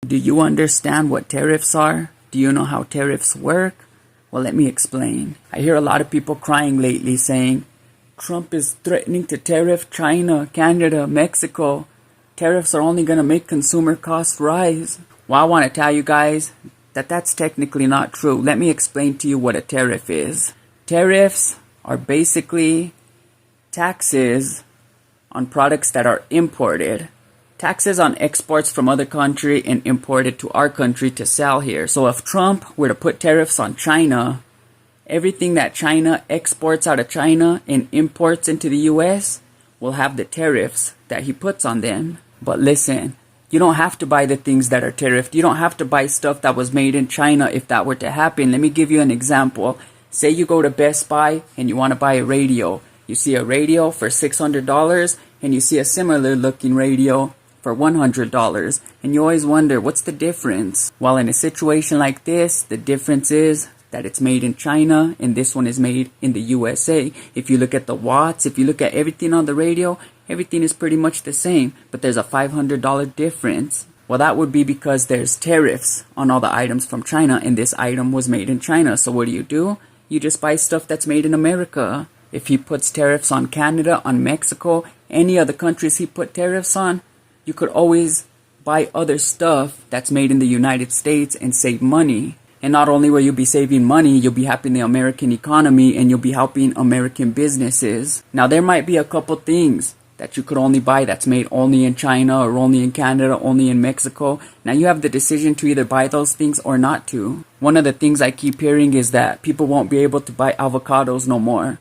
Do you understand what tariffs are? Do you know how tariffs work? Well, let me explain. I hear a lot of people crying lately saying, Trump is threatening to tariff China, Canada, Mexico. Tariffs are only going to make consumer costs rise. Well, I want to tell you guys that that's technically not true. Let me explain to you what a tariff is. Tariffs are basically taxes on products that are imported. Taxes on exports from other country and imported to our country to sell here. So if Trump were to put tariffs on China, everything that China exports out of China and imports into the US will have the tariffs that he puts on them. But listen, you don't have to buy the things that are tariffed. You don't have to buy stuff that was made in China if that were to happen. Let me give you an example. Say you go to Best Buy and you want to buy a radio. You see a radio for $600 and you see a similar looking radio for $100, and you always wonder, what's the difference? Well, in a situation like this, the difference is that it's made in China and this one is made in the USA. If you look at the watts, if you look at everything on the radio, everything is pretty much the same, but there's a $500 difference. Well, that would be because there's tariffs on all the items from China, and this item was made in China. So what do? You just buy stuff that's made in America. If he puts tariffs on Canada, on Mexico, any other countries he put tariffs on, you could always buy other stuff that's made in the United States and save money. And not only will you be saving money, you'll be helping the American economy and you'll be helping American businesses. Now, there might be a couple things that you could only buy that's made only in China or only in Canada, only in Mexico. Now, you have the decision to either buy those things or not to. One of the things I keep hearing is that people won't be able to buy avocados no more.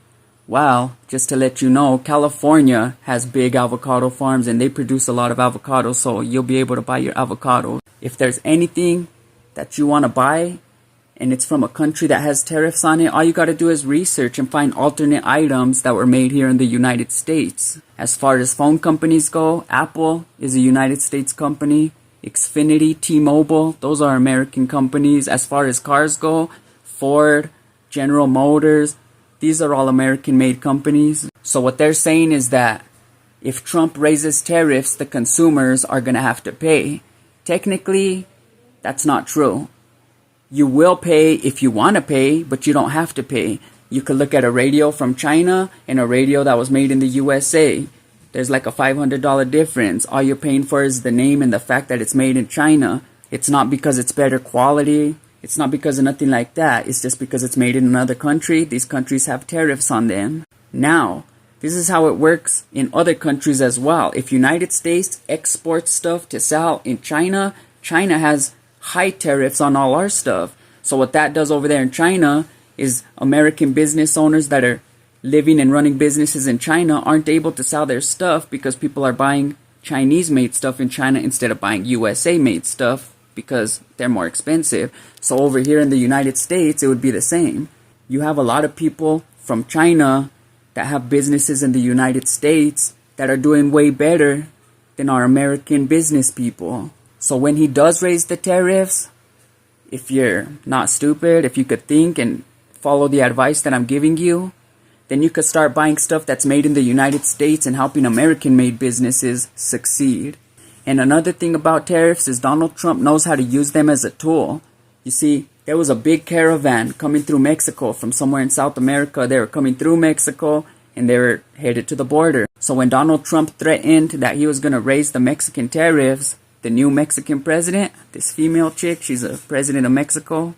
Well, just to let you know, California has big avocado farms and they produce a lot of avocados, so you'll be able to buy your avocados. If there's anything that you want to buy and it's from a country that has tariffs on it, all you got to do is research and find alternate items that were made here in the United States. As far as phone companies go, Apple is a United States company. Xfinity, T-Mobile, those are American companies. As far as cars go, Ford, General Motors, these are all American-made companies. So what they're saying is that if Trump raises tariffs, the consumers are going to have to pay. Technically, that's not true. You will pay if you want to pay, but you don't have to pay. You could look at a radio from China and a radio that was made in the USA. There's like a $500 difference. All you're paying for is the name and the fact that it's made in China. It's not because it's better quality. It's not because of nothing like that. It's just because it's made in another country. These countries have tariffs on them. Now, this is how it works in other countries as well. If United States exports stuff to sell in China, China has high tariffs on all our stuff. So what that does over there in China is American business owners that are living and running businesses in China aren't able to sell their stuff because people are buying Chinese-made stuff in China instead of buying USA-made stuff, because they're more expensive. So over here in the United States, it would be the same. You have a lot of people from China that have businesses in the United States that are doing way better than our American business people. So when he does raise the tariffs, if you're not stupid, if you could think and follow the advice that I'm giving you, then you could start buying stuff that's made in the United States and helping American-made businesses succeed. And another thing about tariffs is Donald Trump knows how to use them as a tool. You see, there was a big caravan coming through Mexico from somewhere in South America. They were coming through Mexico and they were headed to the border. So when Donald Trump threatened that he was going to raise the Mexican tariffs, the new Mexican president, this female chick, she's a president of Mexico,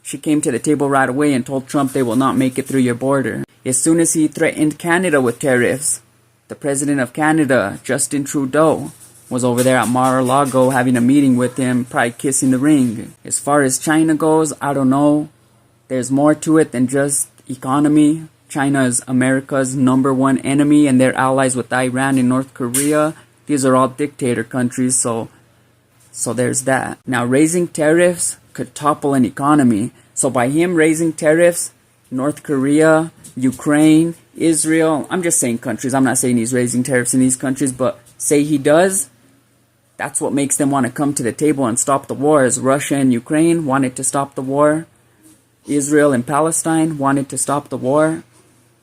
she came to the table right away and told Trump they will not make it through your border. As soon as he threatened Canada with tariffs, the president of Canada, Justin Trudeau, was over there at Mar-a-Lago having a meeting with him, probably kissing the ring. As far as China goes, I don't know. There's more to it than just economy. China is America's #1 enemy, and they're allies with Iran and North Korea. These are all dictator countries, so there's that. Now, raising tariffs could topple an economy. So by him raising tariffs, North Korea, Ukraine, Israel, I'm just saying countries. I'm not saying he's raising tariffs in these countries, but say he does, that's what makes them want to come to the table and stop the war. As Russia and Ukraine wanted to stop the war, Israel and Palestine wanted to stop the war.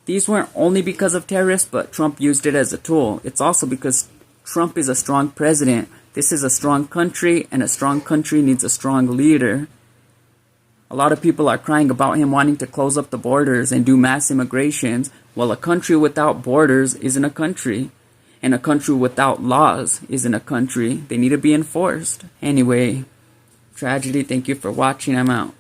These weren't only because of tariffs, but Trump used it as a tool. It's also because Trump is a strong president. This is a strong country, and a strong country needs a strong leader. A lot of people are crying about him wanting to close up the borders and do mass immigrations. Well, a country without borders isn't a country. And a country without laws isn't a country. They need to be enforced. Anyway, Tragedy, thank you for watching. I'm out.